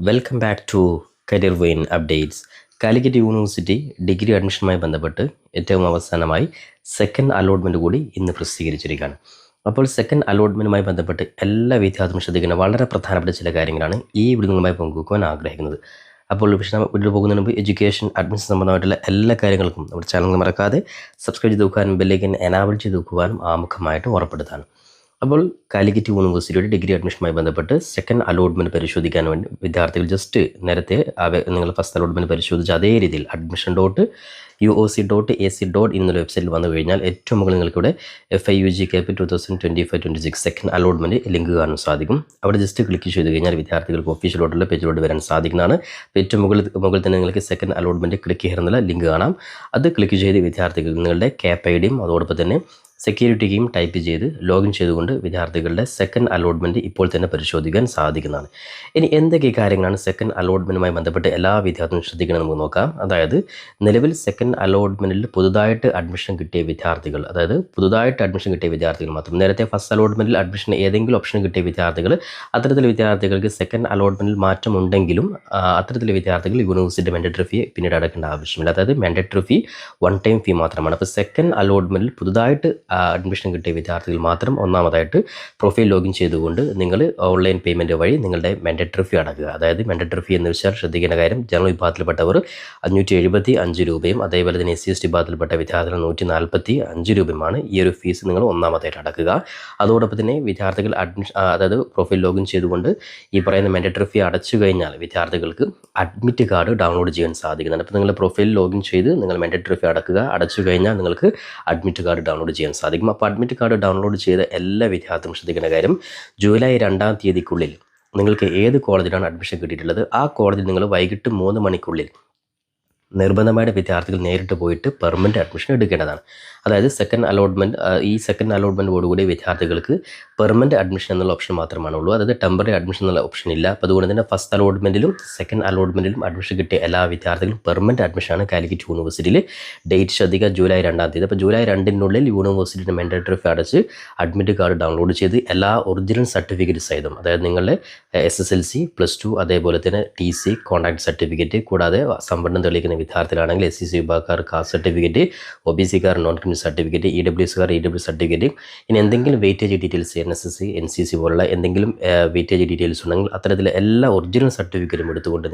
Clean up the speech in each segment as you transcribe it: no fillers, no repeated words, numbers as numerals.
Welcome back to career vein updates. Calicut university degree അഡ്മിഷനുമായി ബന്ധപ്പെട്ട് ഏറ്റവും അവസാനമായി സെക്കൻഡ് അലോട്ട്മെൻറ്റ് കൂടി ഇന്ന് പ്രസിദ്ധീകരിച്ചിരിക്കുകയാണ്. അപ്പോൾ സെക്കൻഡ് അലോട്ട്മെൻറ്റുമായി ബന്ധപ്പെട്ട് എല്ലാ വിദ്യാർത്ഥികളും ശ്രദ്ധിക്കുന്ന വളരെ പ്രധാനപ്പെട്ട ചില കാര്യങ്ങളാണ് ഈ വീഡിയോകളുമായി പങ്കുവെക്കുവാൻ ആഗ്രഹിക്കുന്നത്. അപ്പോൾ വീഡിയോ പോകുന്നതിന് മുമ്പ് എഡ്യൂക്കേഷൻ അഡ്മിഷൻ സംബന്ധമായിട്ടുള്ള എല്ലാ കാര്യങ്ങൾക്കും നമ്മുടെ ചാനൽ മറക്കാതെ സബ്സ്ക്രൈബ് ചെയ്ത് നോക്കാനും ബെല്ലൈക്കൻ എനാബിൾ ചെയ്ത് നോക്കുവാനും ആമുഖമായിട്ട് ഉറപ്പെടുത്താനും. അപ്പോൾ കാലിക്കറ്റ് യൂണിവേഴ്സിറ്റിയുടെ ഡിഗ്രി അഡ്മിഷനുമായി ബന്ധപ്പെട്ട് സെക്കൻഡ് അലോട്ട്മെൻറ്റ് പരിശോധിക്കാൻ വേണ്ടി വിദ്യാർത്ഥികൾ ജസ്റ്റ് നേരത്തെ നിങ്ങൾ ഫസ്റ്റ് അലോട്ട്മെൻറ്റ് പരിശോധിച്ച അതേ രീതിയിൽ admission.uoc.ac.in എന്നുള്ള വെബ്സൈറ്റിൽ വന്നു കഴിഞ്ഞാൽ ഏറ്റവും മുകളിൽ നിങ്ങൾക്കിവിടെ FIUG CAP 2025-26 second allotment link കാണാൻ സാധിക്കും. അവിടെ ജസ്റ്റ് ക്ലിക്ക് ചെയ്ത് കഴിഞ്ഞാൽ വിദ്യാർത്ഥികൾക്ക് ഒഫീഷ്യലോട്ടുള്ള പേജിലോട്ട് വരാൻ സാധിക്കുന്നതാണ്. ഏറ്റവും മുകളിൽ തന്നെ നിങ്ങൾക്ക് സെക്കൻഡ് അലോട്ട്മെൻറ്റ് ക്ലിക്ക് ചെയ്യുന്നുള്ള ലിങ്ക് കാണാം. അത് ക്ലിക്ക് ചെയ്ത് വിദ്യാർത്ഥികൾ നിങ്ങളുടെ CAP ID-യും അതോടൊപ്പം തന്നെ സെക്യൂരിറ്റി കീയും ടൈപ്പ് ചെയ്ത് ലോഗിൻ ചെയ്തുകൊണ്ട് വിദ്യാർത്ഥികളുടെ സെക്കൻഡ് അലോട്ട്മെൻറ്റ് ഇപ്പോൾ തന്നെ പരിശോധിക്കാൻ സാധിക്കുന്നതാണ്. ഇനി എന്തൊക്കെ കാര്യങ്ങളാണ് സെക്കൻഡ് അലോട്ട്മെൻറ്റുമായി ബന്ധപ്പെട്ട് എല്ലാ വിദ്യാർത്ഥികളും ശ്രദ്ധിക്കണം നമുക്ക് നോക്കാം. അതായത് നിലവിൽ സെക്കൻഡ് അലോട്ട്മെൻറ്റിൽ പുതുതായിട്ട് അഡ്മിഷൻ കിട്ടിയ വിദ്യാർത്ഥികൾ, മാത്രം, നേരത്തെ ഫസ്റ്റ് അലോട്ട്മെൻറ്റിൽ അഡ്മിഷൻ ഏതെങ്കിലും ഓപ്ഷൻ കിട്ടിയ വിദ്യാർത്ഥികൾ, അത്തരത്തിലുള്ള വിദ്യാർത്ഥികൾക്ക് സെക്കൻഡ് അലോട്ട്മെൻറ്റിൽ മാറ്റമുണ്ടെങ്കിലും അത്തരത്തിലുള്ള വിദ്യാർത്ഥികൾ യൂണിവേഴ്സിറ്റി മാൻഡേറ്ററി ഫീ പിന്നീട് അടക്കേണ്ട ആവശ്യമില്ല. അതായത് മാൻഡേറ്ററി ഫീ വൺ ടൈം ഫീ മാത്രമാണ്. അപ്പോൾ സെക്കൻഡ് അലോട്ട്മെൻറ്റിൽ പുതുതായിട്ട് അഡ്മിഷൻ കിട്ടിയ വിദ്യാർത്ഥികൾ മാത്രം ഒന്നാമതായിട്ട് പ്രൊഫൈൽ ലോഗിൻ ചെയ്തുകൊണ്ട് നിങ്ങൾ ഓൺലൈൻ പേയ്മെൻറ്റ് വഴി നിങ്ങളുടെ മാൻഡേറ്ററി ഫീ അടക്കുക. അതായത് മാൻഡേറ്ററി ഫീ എന്ന് വെച്ചാൽ ശ്രദ്ധിക്കേണ്ട കാര്യം, ജനറൽ വിഭാഗത്തിൽപ്പെട്ടവർ 575 രൂപയും അതേപോലെ തന്നെ SC/ST വിഭാഗത്തിൽപ്പെട്ട വിദ്യാർത്ഥികൾ 145 രൂപയുമാണ്. ഈ ഒരു ഫീസ് നിങ്ങൾ ഒന്നാമതായിട്ട് അടക്കുക. അതോടൊപ്പം തന്നെ വിദ്യാർത്ഥികൾ അതായത് പ്രൊഫൈൽ ലോഗിൻ ചെയ്തുകൊണ്ട് ഈ പറയുന്ന മാൻഡേറ്ററി ഫീ അടച്ചു കഴിഞ്ഞാൽ വിദ്യാർത്ഥികൾക്ക് അഡ്മിറ്റ് കാർഡ് ഡൗൺലോഡ് ചെയ്യാൻ സാധിക്കുന്നതാണ്. അപ്പോൾ നിങ്ങൾ പ്രൊഫൈൽ ലോഗിൻ ചെയ്ത് നിങ്ങൾ മാൻഡേറ്ററി ഫീ അടച്ചു കഴിഞ്ഞാൽ നിങ്ങൾക്ക് അഡ്മിറ്റ് കാർഡ് ഡൗൺലോഡ് ചെയ്യാൻ സാധിക്കും. അപ്പോൾ അഡ്മിറ്റ് കാർഡ് ഡൗൺലോഡ് ചെയ്ത എല്ലാ വിദ്യാർത്ഥികളും ശ്രദ്ധിക്കേണ്ട കാര്യം, ജൂലൈ 2-ാം തീയതിക്കുള്ളിൽ നിങ്ങൾക്ക് ഏത് കോളേജിലാണ് അഡ്മിഷൻ കിട്ടിയിട്ടുള്ളത് ആ കോളേജിൽ നിങ്ങൾ വൈകിട്ട് 3 മണിക്കുള്ളിൽ നിർബന്ധമായിട്ട് വിദ്യാർത്ഥികൾ നേരിട്ട് പോയിട്ട് പെർമനൻറ്റ് അഡ്മിഷൻ എടുക്കേണ്ടതാണ്. അതായത് സെക്കൻഡ് അലോട്ട്മെൻറ്റോടുകൂടി വിദ്യാർത്ഥികൾക്ക് പെർമനൻറ്റ് അഡ്മിഷൻ എന്നുള്ള ഓപ്ഷൻ മാത്രമാണ് ഉള്ളൂ. അതായത് ടെമ്പററി അഡ്മിഷൻ എന്നുള്ള ഓപ്ഷൻ ഇല്ല. അപ്പോൾ അതുകൊണ്ട് തന്നെ ഫസ്റ്റ് അലോട്ട്മെൻറ്റിലും സെക്കൻഡ് അലോട്ട്മെൻറ്റിലും അഡ്മിഷൻ കിട്ടിയ എല്ലാ വിദ്യാർത്ഥികളും പെർമനൻറ്റ് അഡ്മിഷനാണ് കാലിക്കറ്റ് യൂണിവേഴ്സിറ്റിയിൽ. ഡേറ്റ് ശ്രദ്ധിക്കുക, ജൂലൈ 2-ാം തീയതി. അപ്പോൾ ജൂലൈ 2-നുള്ളിൽ യൂണിവേഴ്സിറ്റിയുടെ മാൻഡേറ്ററി ഫീ അടച്ച് അഡ്മിറ്റ് കാർഡ് ഡൗൺലോഡ് ചെയ്ത് എല്ലാ ഒറിജിനൽ സർട്ടിഫിക്കറ്റ് സഹിതം, അതായത് നിങ്ങളുടെ SSLC, +2, അതേപോലെ തന്നെ TC, കോൺടാക്ട് സർട്ടിഫിക്കറ്റ്, കൂടാതെ സംവരണം തെളിയിക്കുന്ന വിദ്യാർത്ഥികളാണെങ്കിൽ SCC വിഭാഗക്കാർ കാസ്റ്റ് സർട്ടിഫിക്കറ്റ്, OBC-കാർ നോൺ ക്രിമിനൽ സർട്ടിഫിക്കറ്റ്, EWS-കാർ EWS സർട്ടിഫിക്കറ്റ്, ഇനി എന്തെങ്കിലും വെയിറ്റേജ് ഡീറ്റെയിൽസ് NSS, NCC പോലുള്ള എന്തെങ്കിലും വെയിറ്റേജ് ഡീറ്റെയിൽസ് ഉണ്ടെങ്കിൽ അത്തരത്തിലെ എല്ലാ ഒറിജിനൽ സർട്ടിഫിക്കറ്റും എടുത്തുകൊണ്ട്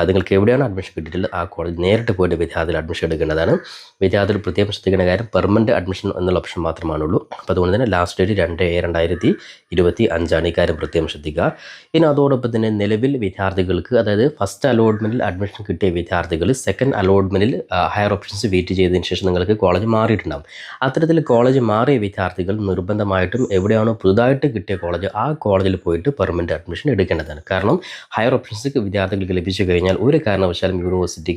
നിങ്ങൾക്ക് എവിടെയാണ് അഡ്മിഷൻ കിട്ടിയിട്ടുള്ളത് ആ കോളേജ് നേരിട്ട് പോയിട്ട് വിദ്യാർത്ഥികൾ അഡ്മിഷൻ എടുക്കേണ്ടതാണ്. വിദ്യാർത്ഥികൾ പ്രത്യേകം ശ്രദ്ധിക്കേണ്ട കാര്യം, പെർമനൻറ്റ് അഡ്മിഷൻ എന്നുള്ള ഓപ്ഷൻ മാത്രമാണുള്ളൂ. അപ്പോൾ അതുകൊണ്ട് തന്നെ ലാസ്റ്റ് ഡേറ്റ് 2/7/2025 ഈ കാര്യം പ്രത്യേകം ശ്രദ്ധിക്കുക. ഇനി അതോടൊപ്പം തന്നെ നിലവിൽ വിദ്യാർത്ഥികൾക്ക്, അതായത് ഫസ്റ്റ് അലോട്ട്മെൻറ്റിൽ അഡ്മിഷൻ കിട്ടിയ വിദ്യാർത്ഥികൾ സെക്കൻഡ് അലോട്ട്മെൻറ്റിൽ ഹയർ ഓപ്ഷൻസ് വെയിറ്റ് ചെയ്തതിന് ശേഷം നിങ്ങൾക്ക് കോളേജ് മാറിയിട്ടുണ്ടാകും. അത്തരത്തിൽ കോളേജ് മാറിയ വിദ്യാർത്ഥികൾ നിർബന്ധമായിട്ടും എവിടെയാണോ പുതുതായിട്ട് കിട്ടിയ കോളേജ് ആ കോളേജിൽ പോയിട്ട് പെർമനൻറ്റ് അഡ്മിഷൻ എടുക്കേണ്ടതാണ്. കാരണം ഹയർ ഓപ്ഷൻസ് വിദ്യാർത്ഥികൾക്ക് ലഭിച്ചു കഴിഞ്ഞാൽ ഒരു കാരണവശാലും യൂണിവേഴ്സിറ്റി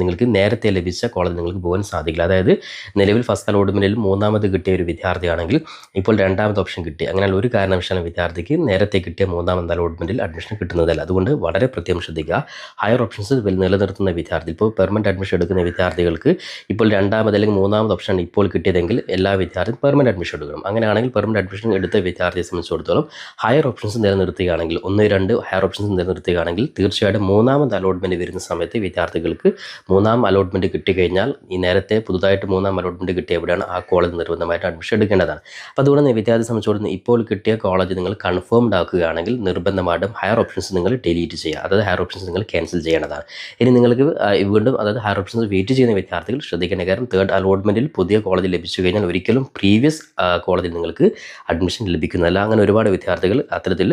നിങ്ങൾക്ക് നേരത്തെ ലഭിച്ച കോളേജ് നിങ്ങൾക്ക് പോകാൻ സാധിക്കില്ല. അതായത് നിലവിൽ ഫസ്റ്റ് അലോട്ട്മെൻറ്റിൽ 3ാമത് കിട്ടിയ ഒരു വിദ്യാർത്ഥിയാണെങ്കിൽ ഇപ്പോൾ 2ാമത് ഓപ്ഷൻ കിട്ടി, അങ്ങനെ ഒരു കാരണവശാലും വിദ്യാർത്ഥിക്ക് നേരത്തെ കിട്ടിയ 3ാമത് അലോട്ട്മെൻറ്റിൽ അഡ്മിഷൻ കിട്ടുന്നതല്ല. അതുകൊണ്ട് വളരെ പ്രത്യേകം ശ്രദ്ധിക്കുക. ഹയർ ഓപ്ഷൻസ് നിലനിർത്തുന്ന വിദ്യാർത്ഥി, ഇപ്പോൾ പെർമനൻറ്റ് അഡ്മിഷൻ എടുക്കുന്ന വിദ്യാർത്ഥികൾക്ക് ഇപ്പോൾ 2ാമത് അല്ലെങ്കിൽ 3ാമത് ഓപ്ഷൻ ഇപ്പോൾ കിട്ടിയതെങ്കിൽ എല്ലാ വിദ്യാർത്ഥിയും പെർമനൻറ്റ് അഡ്മിഷൻ എടുക്കണം. അങ്ങനെയാണെങ്കിൽ പെർമനൻറ്റ് അഡ്മിഷൻ എടുത്ത വിദ്യാർത്ഥിയെ സംബന്ധിച്ചിടത്തോളം ഹയർ ഓപ്ഷൻസ് നിലനിർത്തുകയാണെങ്കിൽ, 1-2 ഹയർ ഓപ്ഷൻസ് നിലനിർത്തുകയാണെങ്കിൽ തീർച്ചയായിട്ടും 3ാമത് അലോട്ട്മെൻറ്റ് വരുന്ന സമയത്ത് വിദ്യാർത്ഥികൾക്ക് 3ാം അലോട്ട്മെൻറ്റ് കിട്ടിക്കഴിഞ്ഞാൽ ഈ നേരത്തെ പുതുതായിട്ട് 3ാം അലോട്ട്മെൻറ്റ് കിട്ടിയ എവിടെയാണ് ആ കോളേജ് നിർബന്ധമായിട്ട് അഡ്മിഷൻ എടുക്കേണ്ടതാണ്. അപ്പോൾ അതുകൊണ്ട് തന്നെ വിദ്യാർത്ഥി സംബന്ധിച്ചിടത്തോളം ഇപ്പോൾ കിട്ടിയ കോളേജ് നിങ്ങൾ കൺഫേംഡ് ആക്കുകയാണെങ്കിൽ നിർബന്ധമായിട്ടും ഹയർ ഓപ്ഷൻസ് നിങ്ങൾ ഡിലീറ്റ് ചെയ്യുക, അതായത് ഹയർ ഓപ്ഷൻസ് നിങ്ങൾ ക്യാൻസൽ ചെയ്യേണ്ടതാണ്. ഇനി നിങ്ങൾക്ക് വീണ്ടും, അതായത് ഹയർ ഓപ്ഷൻസ് വെയിറ്റ് ചെയ്യുന്ന വിദ്യാർത്ഥികൾ ശ്രദ്ധിക്കേണ്ട കാര്യം, തേർഡ് അലോട്ട്മെൻറ്റിൽ പുതിയ കോളേജ് ലഭിച്ചു കഴിഞ്ഞാൽ ഒരിക്കലും പ്രീവിയസ് കോളേജിൽ നിങ്ങൾക്ക് അഡ്മിഷൻ ലഭിക്കുന്നതല്ല. അങ്ങനെ ഒരുപാട് വിദ്യാർത്ഥികൾ അത്തരത്തിൽ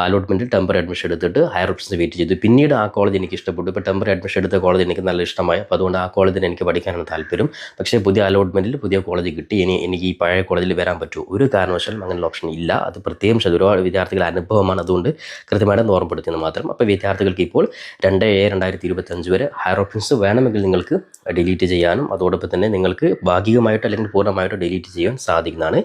അലോട്ട്മെൻറ്റിൽ ടെമ്പററി അഡ്മിഷൻ എടുത്തിട്ട് ഹയർ ഓപ്ഷൻസ് വെയിറ്റ് ചെയ്തു, പിന്നീട് ആ കോളേജ് എനിക്ക് ഇഷ്ടപ്പെട്ടു, ഇപ്പോൾ ടെമ്പററി അഡ്മിഷൻ എടുത്ത കോളേജ് എനിക്ക് നല്ല ഇഷ്ടമായി, അപ്പോൾ അതുകൊണ്ട് ആ കോളേജിൽ എനിക്ക് പഠിക്കാനാണ് താല്പര്യം, പക്ഷേ പുതിയ അലോട്ട്മെൻറ്റിൽ പുതിയ കോളേജ് കിട്ടി, എനിക്ക് ഈ പഴയ കോളേജിൽ വരാൻ പറ്റുമോ? ഒരു കാരണവശാലും അങ്ങനെയുള്ള ഓപ്ഷൻ ഇല്ല. അത് പ്രത്യേകം ഒരുപാട് വിദ്യാർത്ഥികളുടെ അനുഭവമാണ്, അതുകൊണ്ട് കൃത്യമായിട്ട് ഓർമ്മപ്പെടുത്തുന്നത് മാത്രം. അപ്പോൾ വിദ്യാർത്ഥികൾക്ക് ഇപ്പോൾ 2/7/2025 വരെ ഹയർ ഓപ്ഷൻസ് വേണമെങ്കിൽ നിങ്ങൾക്ക് ഡിലീറ്റ് ചെയ്യാനും അതോടൊപ്പം തന്നെ നിങ്ങൾക്ക് ഭാഗികമായിട്ടോ അല്ലെങ്കിൽ പൂർണ്ണമായിട്ടോ ഡിലീറ്റ് ചെയ്യാൻ സാധിക്കുന്നതാണ്.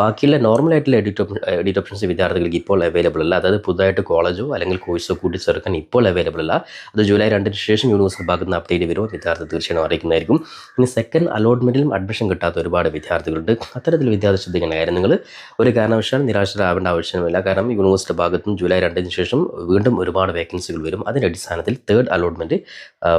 ബാക്കിയുള്ള നോർമലായിട്ടുള്ള എഡിറ്റ് ഓപ്ഷൻസ് വിദ്യാർത്ഥികൾക്ക് ഇപ്പോൾ അവൈലബിൾ അല്ല. അതായത് പുതുതായിട്ട് കോളേജോ അല്ലെങ്കിൽ കോഴ്സോ കൂട്ടിച്ചേർക്കാൻ ഇപ്പോൾ അവൈലബിൾ അവൈലബിൾ അല്ല. അത് ജൂലൈ 2 ശേഷം യൂണിവേഴ്സിറ്റി ഭാഗത്ത് നിന്ന് അപ്ഡേറ്റ് വരുമ്പോൾ വിദ്യാർത്ഥി തീർച്ചയായും അറിയിക്കുന്നതായിരിക്കും. ഇനി സെക്കൻഡ് അലോട്ട്മെൻറ്റിലും അഡ്മിഷൻ കിട്ടാത്ത ഒരുപാട് വിദ്യാർത്ഥികളുണ്ട്. അത്തരത്തിൽ വിദ്യാർത്ഥി ശ്രദ്ധിക്കേണ്ട കാര്യം, നിങ്ങൾ ഒരു കാരണവശാൽ നിരാശരാവേണ്ട ആവശ്യമില്ല. കാരണം യൂണിവേഴ്സിറ്റി ഭാഗത്തും ജൂലൈ 2 ശേഷം വീണ്ടും ഒരുപാട് വേക്കൻസികൾ വരും. അതിൻ്റെ അടിസ്ഥാനത്തിൽ തേർഡ് അലോട്ട്മെൻറ്റ്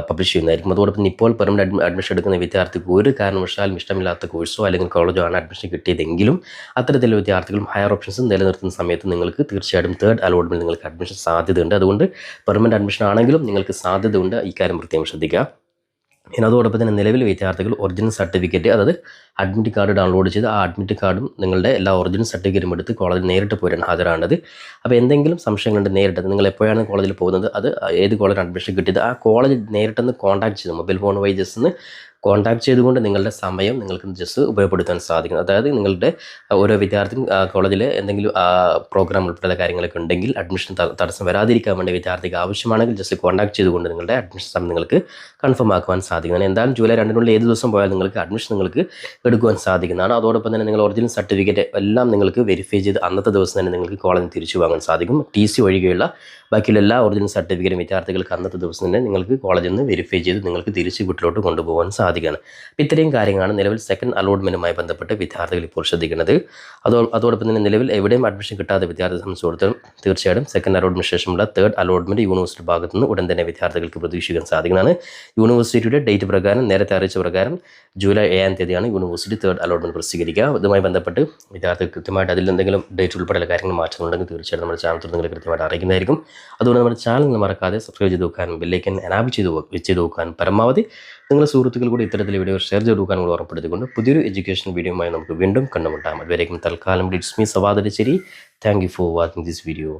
പബ്ലിഷ് ചെയ്യുന്നതായിരിക്കും. അതോടൊപ്പം ഇപ്പോൾ പെർമനന്റ് അഡ്മിഷൻ എടുക്കുന്ന വിദ്യാർത്ഥിക്ക് ഒരു കാരണവശാലും ഇഷ്ടമില്ലാത്ത കോഴ്സോ അല്ലെങ്കിൽ കോളേജോ ആണ് അഡ്മിഷൻ കിട്ടിയതെങ്കിലും അത്തരത്തിലുള്ള വിദ്യാർത്ഥികളും ഹയർ ഓപ്ഷൻസ് നിലനിർത്തുന്ന സമയത്ത് നിങ്ങൾക്ക് തീർച്ചയായിട്ടും തേർഡ് അലോട്ട്മെൻറ്റ് നിങ്ങൾക്ക് അഡ്മിഷൻ സാധ്യതയുണ്ട്. അതുകൊണ്ട് പെർമനന്റ് അഡ്മിഷൻ ആണെങ്കിലും നിങ്ങൾക്ക് സാധ്യതയുണ്ട്. ഈ കാര്യം പ്രത്യേകം ശ്രദ്ധിക്കുക. ഇനി അതോടൊപ്പം തന്നെ നിലവിൽ വിദ്യാർത്ഥികൾ ഒറിജിനൽ സർട്ടിഫിക്കറ്റ്, അതായത് അഡ്മിറ്റ് കാർഡ് ഡൗൺലോഡ് ചെയ്ത് ആ അഡ്മിറ്റ് കാർഡും നിങ്ങളുടെ എല്ലാ ഒറിജിനൽ സർട്ടിഫിക്കറ്റും എടുത്ത് കോളേജിൽ നേരിട്ട് പോയാണ് ഹാജരാണത്. അപ്പോൾ എന്തെങ്കിലും സംശയങ്ങളുണ്ട് നേരിട്ട് നിങ്ങൾ എപ്പോഴാണ് കോളേജിൽ പോകുന്നത്, അത് ഏത് കോളേജിൽ അഡ്മിഷൻ കിട്ടിയത്, ആ കോളേജ് നേരിട്ടൊന്ന് കോൺടാക്ട് ചെയ്ത് മൊബൈൽ ഫോൺ വഴി ജസ്റ്റ് കോൺടാക്ട് ചെയ്തുകൊണ്ട് നിങ്ങളുടെ സമയം നിങ്ങൾക്ക് ജസ്റ്റ് ഉപയോഗപ്പെടുത്താൻ സാധിക്കും. അതായത് നിങ്ങളുടെ ഓരോ വിദ്യാർത്ഥിയും കോളേജിൽ എന്തെങ്കിലും പ്രോഗ്രാം ഉൾപ്പെടെ കാര്യങ്ങളൊക്കെ ഉണ്ടെങ്കിൽ അഡ്മിഷൻ തടസ്സം വരാതിരിക്കാൻ വേണ്ടി വിദ്യാർത്ഥിക്ക് ആവശ്യമാണെങ്കിൽ ജസ്റ്റ് കോൺടാക്ട് ചെയ്തുകൊണ്ട് നിങ്ങളുടെ അഡ്മിഷൻ സമയം നിങ്ങൾക്ക് കൺഫേം ആക്കുവാൻ സാധിക്കും. എന്തായാലും ജൂലൈ 2 ഏത് ദിവസം പോയാൽ നിങ്ങൾക്ക് അഡ്മിഷൻ നിങ്ങൾക്ക് എടുക്കുവാൻ സാധിക്കുന്നതാണ്. അതോടൊപ്പം തന്നെ നിങ്ങൾ ഒറിജിനൽ സർട്ടിഫിക്കറ്റ് എല്ലാം നിങ്ങൾക്ക് വെരിഫൈ ചെയ്ത് അന്നത്തെ ദിവസം തന്നെ നിങ്ങൾക്ക് കോളേജിൽ തിരിച്ചു വാങ്ങാൻ സാധിക്കും. TC ഒഴികെയുള്ള ബാക്കിയുള്ള എല്ലാ ഒറിജിനൽ സർട്ടിഫിക്കറ്റും വിദ്യാർത്ഥികൾക്ക് അന്നത്തെ ദിവസം തന്നെ നിങ്ങൾക്ക് കോളേജിൽ നിന്ന് വെരിഫൈ ചെയ്ത് നിങ്ങൾക്ക് തിരിച്ച് വീട്ടിലോട്ട് കൊണ്ടുപോകാൻ സാധിക്കുകയാണ്. അപ്പോൾ ഇത്രയും കാര്യങ്ങളാണ് നിലവിൽ സെക്കൻഡ് അലോട്ട്മെൻറ്റുമായി ബന്ധപ്പെട്ട് വിദ്യാർത്ഥികൾ ഇപ്പോൾ ശ്രദ്ധിക്കുന്നത്. അതോടൊപ്പം തന്നെ നിലവിൽ എവിടെയും അഡ്മിഷൻ കിട്ടാത്ത വിദ്യാർത്ഥി സംബന്ധിച്ചിടത്തോളം തീർച്ചയായും സെക്കൻഡ് അലോട്ട്മെൻറ്റ് ശേഷമുള്ള തേർഡ് അലോട്ട്മെൻറ്റ് യൂണിവേഴ്സിറ്റി ഭാഗത്തു നിന്ന് ഉടൻ തന്നെ വിദ്യാർത്ഥികൾക്ക് പ്രതീക്ഷിക്കാൻ സാധിക്കുന്നതാണ്. യൂണിവേഴ്സിറ്റിയുടെ ഡേറ്റ് പ്രകാരം, നേരത്തെ അറിയിച്ച പ്രകാരം ജൂലൈ 7 യൂണിവേഴ്സിറ്റി തേർഡ് അലോട്ട്മെൻറ്റ് പ്രസിദ്ധീകരിക്കുക. ഇതുമായി ബന്ധപ്പെട്ട് വിദ്യാർത്ഥികൾ കൃത്യമായിട്ട് അതിൽ എന്തെങ്കിലും ഡേറ്റ് ഉൾപ്പെടെയുള്ള കാര്യങ്ങൾ മാറ്റങ്ങളുണ്ടെങ്കിൽ തീർച്ചയായും നമ്മുടെ ചാനൽ നിങ്ങൾ കൃത്യമായിട്ട് അറിയിക്കുന്നതായിരിക്കും. അതുകൊണ്ട് നമ്മുടെ ചാനൽ മറക്കാതെ സബ്സ്ക്രൈബ് ചെയ്ത് വെക്കാനും ബെല്ലൈക്കൻ എനാബിൾ ചെയ്ത് വെക്കാനും പരമാവധി നിങ്ങളുടെ സുഹൃത്തുക്കൾ കൂടി ഇത്തരത്തിൽ വീഡിയോ ഷെയർ ചെയ്ത് വെക്കാനും കൂടി ഉറപ്പെടുത്തിക്കൊണ്ട് പുതിയൊരു എഡ്യൂക്കേഷൻ വീഡിയോയുമായി നമുക്ക് വീണ്ടും കണ്ടുമുട്ടാം. അതുവരേക്കും തൽക്കാലം it's me Savad Adicheri. Thank you for watching this video.